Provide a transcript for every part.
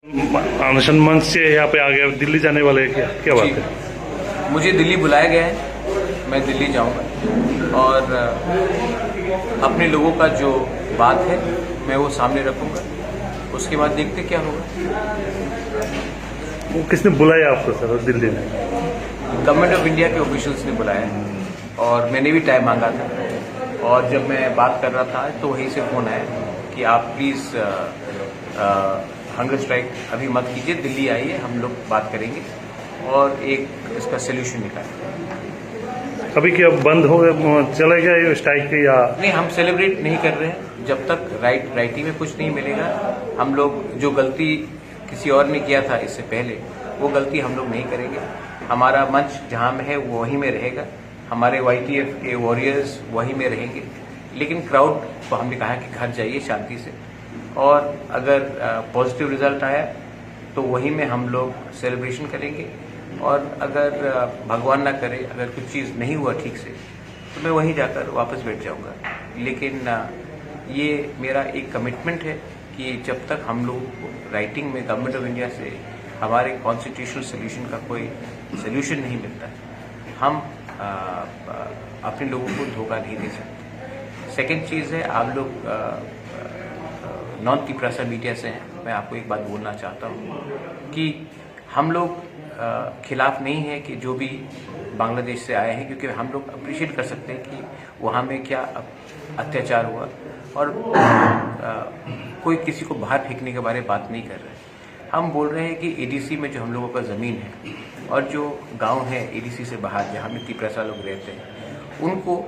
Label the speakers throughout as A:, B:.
A: अनशन मंच से यहाँ पे आ गया, दिल्ली जाने वाले हैं, क्या बात है?
B: मुझे दिल्ली बुलाया गया है, मैं दिल्ली जाऊंगा और अपने लोगों का जो बात है मैं वो सामने रखूंगा। उसके बाद देखते क्या होगा।
A: वो किसने बुलाया आपको सर दिल्ली में?
B: गवर्नमेंट ऑफ इंडिया के ऑफिशियल्स ने बुलाया है और मैंने भी टाइम मांगा था और जब मैं बात कर रहा था तो वहीं से फोन आया कि आप प्लीज़ हंगर स्ट्राइक अभी मत कीजिए, दिल्ली आइए, हम लोग बात करेंगे और एक इसका सोल्यूशन निकालेंगे।
A: अभी क्या बंद हो चलेगा ये स्ट्राइक या
B: नहीं? हम सेलिब्रेट नहीं कर रहे हैं जब तक राइटिंग में कुछ नहीं मिलेगा। हम लोग जो गलती किसी और ने किया था इससे पहले, वो गलती हम लोग नहीं करेंगे। हमारा मंच जहाँ में है वो वहीं में रहेगा, हमारे YTF के वॉरियर्स वहीं में रहेंगे, लेकिन क्राउड को हमने कहा कि घर जाइए शांति से, और अगर पॉजिटिव रिजल्ट आया तो वहीं में हम लोग सेलिब्रेशन करेंगे, और अगर भगवान ना करे अगर कुछ चीज़ नहीं हुआ ठीक से तो मैं वहीं जाकर वापस बैठ जाऊंगा। लेकिन ये मेरा एक कमिटमेंट है कि जब तक हम लोग राइटिंग में गवर्नमेंट ऑफ इंडिया से हमारे कॉन्स्टिट्यूशनल सोल्यूशन का कोई सोल्यूशन नहीं मिलता, हम अपने लोगों को धोखा नहीं दे सकते। सेकेंड चीज़ है, आप लोग नॉन तिपरासा मीडिया से हैं, मैं आपको एक बात बोलना चाहता हूँ कि हम लोग खिलाफ नहीं है कि जो भी बांग्लादेश से आए हैं, क्योंकि हम लोग अप्रिशिएट कर सकते हैं कि वहाँ में क्या अत्याचार हुआ, और कोई किसी को बाहर फेंकने के बारे में बात नहीं कर रहे। हम बोल रहे हैं कि ADC में जो हम लोगों का ज़मीन है और जो गांव है ADC से बाहर जहाँ में तिपरासा लोग रहते हैं, उनको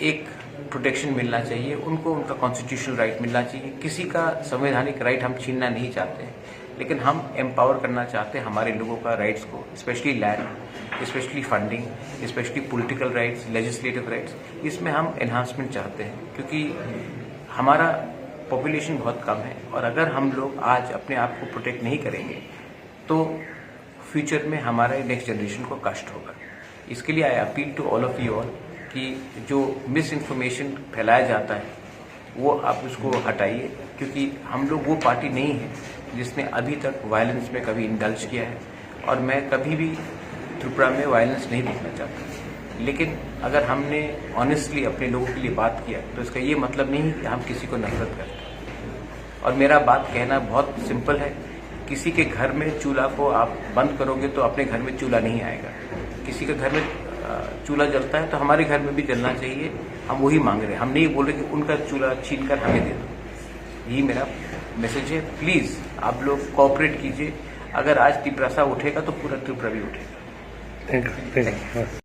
B: एक प्रोटेक्शन मिलना चाहिए, उनको उनका कॉन्स्टिट्यूशनल राइट मिलना चाहिए। किसी का संवैधानिक राइट हम छीनना नहीं चाहते हैं, लेकिन हम एम्पावर करना चाहते हैं हमारे लोगों का राइट्स को, specially land, specially funding, specially political rights, legislative rights. इसमें हम एनहांसमेंट चाहते हैं, क्योंकि हमारा पॉपुलेशन बहुत कम है, और अगर हम लोग आज अपने आप को प्रोटेक्ट नहीं करेंगे तो फ्यूचर में हमारे नेक्स्ट जनरेशन को कष्ट होगा। इसके लिए I appeal to all of you all कि जो मिस इन्फॉर्मेशन फैलाया जाता है वो आप उसको हटाइए, क्योंकि हम लोग वो पार्टी नहीं है जिसने अभी तक वायलेंस में कभी इंडल्ज किया है, और मैं कभी भी त्रिपुरा में वायलेंस नहीं देखना चाहता। लेकिन अगर हमने ऑनेस्टली अपने लोगों के लिए बात किया तो इसका ये मतलब नहीं कि हम किसी को नफरत करते। और मेरा बात कहना बहुत सिंपल है, किसी के घर में चूल्हा को आप बंद करोगे तो अपने घर में चूल्हा नहीं आएगा। किसी के घर में चूल्हा जलता है तो हमारे घर में भी जलना चाहिए। हम वही मांग रहे हैं, हम नहीं बोल रहे कि उनका चूल्हा छीन कर हमें दे दो। यही मेरा मैसेज है। प्लीज़ आप लोग कोऑपरेट कीजिए। अगर आज तिपरासा उठेगा तो पूरा त्रिपुरा भी उठेगा।
A: Thank you.